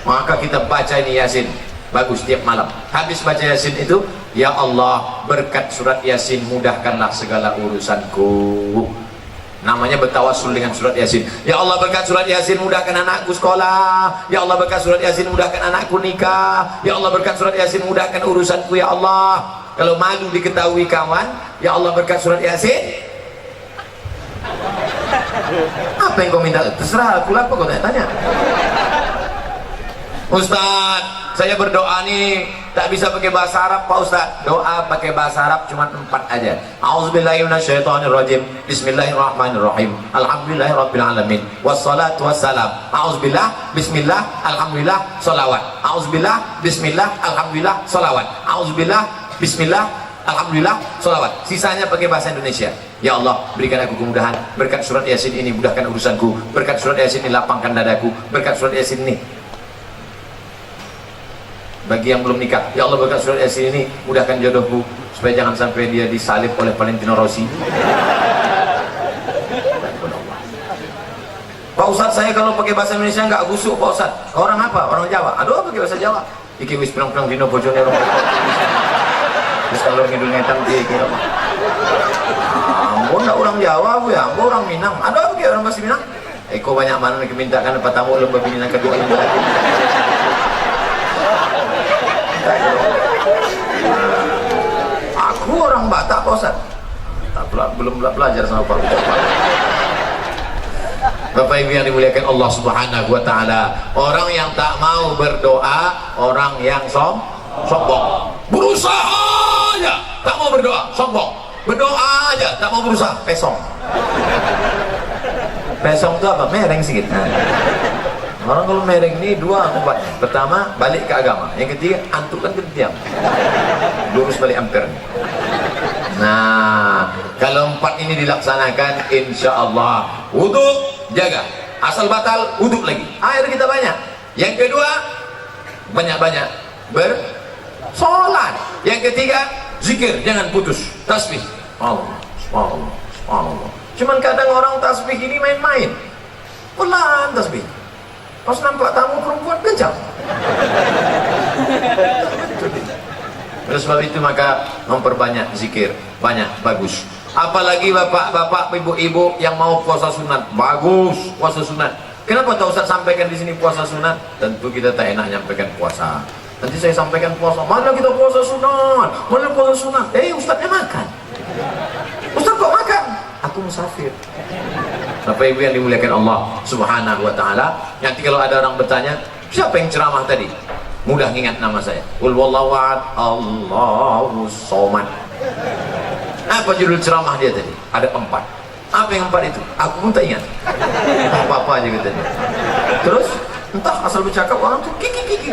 Speaker 1: Maka kita baca ini Yasin, bagus tiap malam. Habis baca Yasin itu, ya Allah berkat surat Yasin mudahkanlah segala urusanku. Namanya bertawassul dengan surat Yasin. Ya Allah berkat surat Yasin mudahkan anakku sekolah. Ya Allah berkat surat Yasin mudahkan anakku nikah. Ya Allah berkat surat Yasin mudahkan urusanku ya Allah. Kalau malu diketahui kawan, ya Allah berkat surat Yasin. Apa yang kau minta? Terserah aku lah, apa kau tanya? Ustaz, saya berdoa nih tak bisa pakai bahasa Arab Pak Ustaz. Doa pakai bahasa Arab cuma 4 aja. A'udzubillahi minasyaitonirrajim. Bismillahirrahmanirrahim. Alhamdulillahirabbil alamin. Wassalatu wassalam. A'udzubillah, bismillah, alhamdulillah, shalawat. A'udzubillah, bismillah, alhamdulillah, shalawat. A'udzubillah, bismillah, alhamdulillah, shalawat. Sisanya pakai bahasa Indonesia. Ya Allah berikan aku kemudahan. Berkat surat Yasin ini mudahkan urusanku. Berkat surat Yasin ini lapangkan dadaku. Berkat surat Yasin ini. Bagi yang belum nikah, ya Allah berkat surat Yasin ini mudahkan jodohku supaya jangan sampai dia disalib oleh Valentino Rossi. Pak Ustaz, saya kalau pakai bahasa Indonesia nggak gusuk Pak Ustaz. Orang apa? Orang Jawa. Aduh, pakai bahasa Jawa. Iki wis pirang-pirang dino bojone orang. Terus kalau ngidul ngetang iki apa? Ampun, orang Jawa bu ya, ampun orang Minang. Aduh, pakai orang bahasa Minang. Eko banyak mana yang mintakan apa tamu lembah bini kedua ini. Aku orang Batak Pak Ustaz. Belum belajar sama Pak Ustaz. Bapak Ibu yang dimuliakan Allah Subhanahu wa taala, orang yang tak mau berdoa, orang yang sombong. Berusaha aja tak mau berdoa, sombong. Berdoa aja tak mau berusaha, pesong. Pesong itu apa? Mereng sedikit. Orang kalau mereng ini 2 obat. Pertama, balik ke agama. Yang ketiga, antuk kan diam. Lurus balik ampere. Nah, kalau 4 ini dilaksanakan, insya Allah wudu jaga. Asal batal, wudu lagi. Air kita banyak. Yang kedua, banyak-banyak bersolat. Yang ketiga, zikir, jangan putus. Tasbih. Allah, Allah, Allah. Cuman kadang orang tasbih ini main-main. Pelan tasbih. Pas nampak tamu perempuan kencang. Oleh sebab itu maka memperbanyak zikir, banyak, bagus. Apalagi bapak-bapak, ibu-ibu yang mau puasa sunat, bagus puasa sunat. Kenapa tak Ustaz sampaikan di sini puasa sunat? Tentu kita tak enak nyampaikan puasa. Nanti saya sampaikan puasa, mana kita puasa sunat? Mana puasa sunat? Ustaznya makan. Ustaz kok makan? Aku musafir. Bapak Ibu yang dimuliakan Allah Subhanahu wa taala, nanti kalau ada orang bertanya, siapa yang ceramah tadi? Mudah ingat nama saya. Qul wallahu ahad, Allahus somad. Apa judul ceramah dia tadi? Ada 4. Apa yang 4 itu? Aku pun tak ingat. Apa-apa aja katanya. Terus entah asal bercakap orang tuh kiki.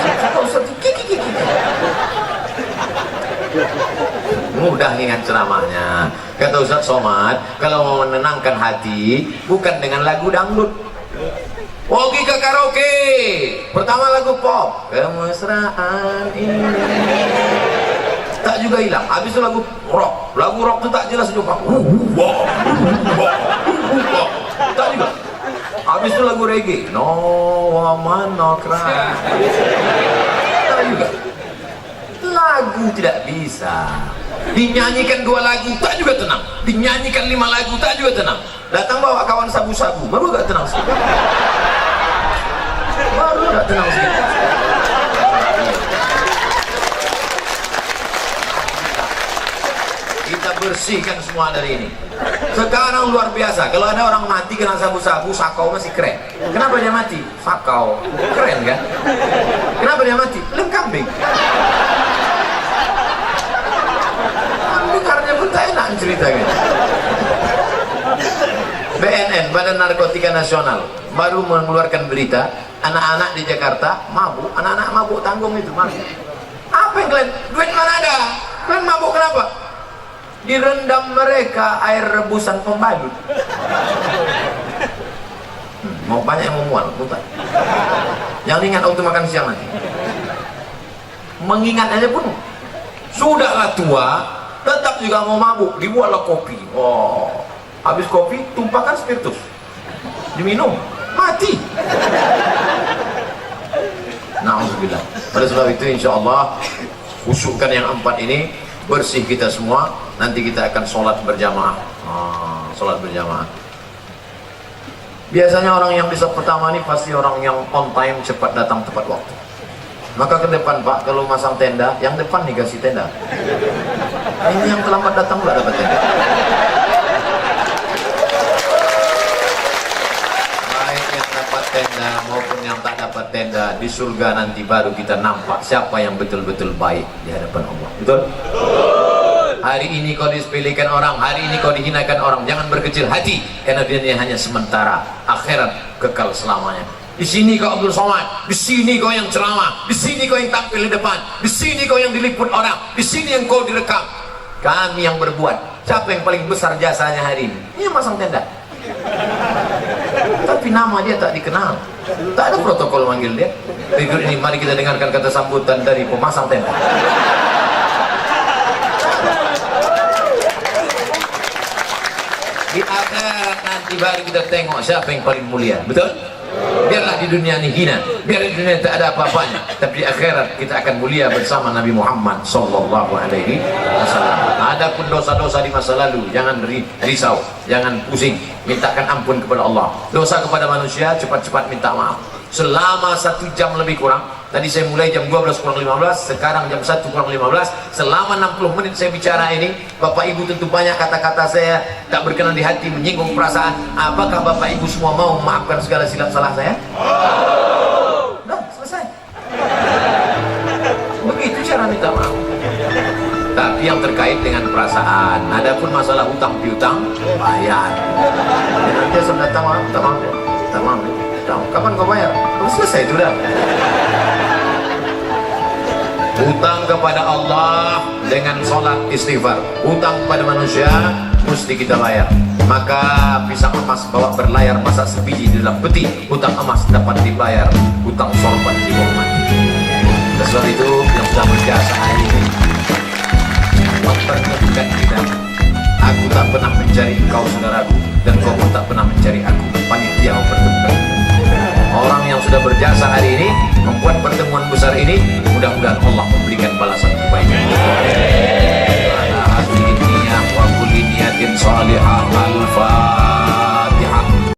Speaker 1: Siapa Ustaz tuh kiki. Mudah ingat ceramahnya. Kata Ustaz Somad, kalau mau menenangkan hati bukan dengan lagu dangdut. Pergi ke karaoke. Pertama lagu pop, kemesraan ini. Tak juga hilang. Habis itu lagu rock. Lagu rock itu tak jelas juga. Tak juga. Habis itu lagu reggae, no woman no cry. Tahu juga, lagu tidak bisa. Dinyanyikan 2 lagu tak juga tenang, dinyanyikan 5 lagu tak juga tenang. Datang bawa kawan sabu-sabu, baru agak tenang sedikit. Baru agak tenang sedikit. Kita bersihkan semua dari ini. Sekarang luar biasa, kalau ada orang mati kena sabu-sabu, sakau masih keren. Kenapa dia mati? Sakau, keren kan? Kenapa dia mati? Lem kambing. Karena pun tak enak ceritanya. BNN, Badan Narkotika Nasional, baru mengeluarkan berita anak-anak di Jakarta mabuk, anak-anak mabuk tanggung itu mabuk. Apa yang kalian? Duit mana ada? Kalian mabuk kenapa? Direndam mereka air rebusan pembalut. Mau banyak yang memual, bukan? Yang ingat waktu makan siang nanti. Mengingat aja pun sudahlah tua, tetap juga mau mabuk, dibuatlah kopi. Oh, habis kopi tumpahkan spiritus, diminum, mati. Na'udzubillah. Pada sebab itu insya Allah khusyukkan yang 4 ini, bersih kita semua. Nanti kita akan sholat berjamaah. Sholat berjamaah. Biasanya orang yang bisa pertama ini pasti orang yang on time, cepat datang tepat waktu. Maka ke depan Pak, kalau masang tenda, yang depan nih kasih tenda. Ini yang terlambat datang nggak dapat tenda. Baik yang dapat tenda maupun yang tak dapat tenda, di surga nanti baru kita nampak siapa yang betul-betul baik di hadapan Allah. Betul? Hari ini kau disepelekan orang, hari ini kau dihinakan orang, jangan berkecil hati, karena dunia hanya sementara, akhirat kekal selamanya. Di sini kau Abdul Somad, di sini kau yang ceramah, di sini kau yang tampil di depan, di sini kau yang diliput orang, di sini yang kau direkam. Kami yang berbuat. Siapa yang paling besar jasanya hari ini? Ini masang tenda. Tapi nama dia tak dikenal, tak ada protokol manggil dia. Berikut ini mari kita dengarkan kata sambutan dari pemasang tenda. Di akhirat nanti baru kita tengok siapa yang paling mulia. Betul? Biarlah di dunia ini hina, biar di dunia tak ada apa-apanya, tapi di akhirat kita akan mulia bersama Nabi Muhammad sallallahu alaihi wasallam. Adapun dosa-dosa di masa lalu jangan risau, jangan pusing, mintakan ampun kepada Allah. Dosa kepada manusia cepat-cepat minta maaf. Selama 1 jam lebih kurang, tadi saya mulai jam 12 kurang 15, sekarang jam 1 kurang 15, selama 60 menit saya bicara ini, Bapak Ibu tentu banyak kata-kata saya tak berkenan di hati, menyinggung perasaan. Apakah Bapak Ibu semua mau memaafkan segala silap salah saya? Dah, selesai. Begitu cara minta maaf. Tapi yang terkait dengan perasaan, adapun masalah hutang piutang, bayar. Nanti saya datang maaf, minta maaf ya, minta maaf ya. Kapan kau bayar? Belum selesai itu dah. Hutang kepada Allah dengan sholat istighfar, hutang kepada manusia mesti kita bayar. Maka pisang emas bawa berlayar masak sebiji di dalam peti, hutang emas dapat dibayar, hutang sorban dihormati. Sebab itu yang sudah berjasa hari ini mempertemukan kita. Aku tak pernah mencari engkau saudaraku, dan kau pun tak pernah mencari aku. Panitia mempertemukan. Orang yang sudah berjasa hari ini membuat pertemuan besar ini, mudah-mudahan Allah memberikan balasan kebaikan. Ala hadirin niyah wa kulli niyatin salihah. Al-Fatihah.